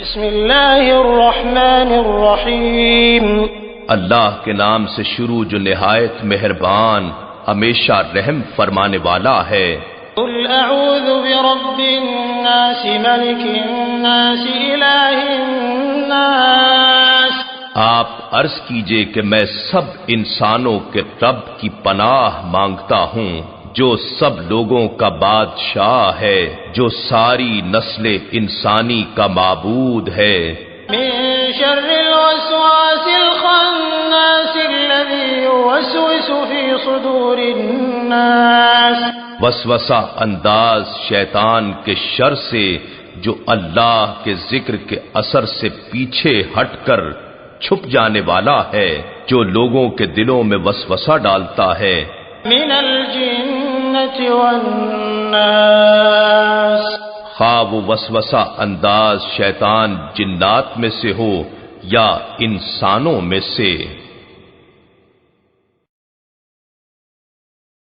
بسم اللہ الرحمن الرحیم اللہ کے نام سے شروع جو نہایت مہربان ہمیشہ رحم فرمانے والا ہے۔ قل اعوذ برب الناس ملک الناس الہ الناس، آپ عرض کیجئے کہ میں سب انسانوں کے رب کی پناہ مانگتا ہوں جو سب لوگوں کا بادشاہ ہے، جو ساری نسل انسانی کا معبود ہے۔ من شر الوسواس الخناس الذي يوسوس في صدور الناس، وسوسہ انداز شیطان کے شر سے جو اللہ کے ذکر کے اثر سے پیچھے ہٹ کر چھپ جانے والا ہے، جو لوگوں کے دلوں میں وسوسہ ڈالتا ہے۔ من الجنة والناس، خواہ وہ وسوسہ انداز شیطان جنات میں سے ہو یا انسانوں میں سے۔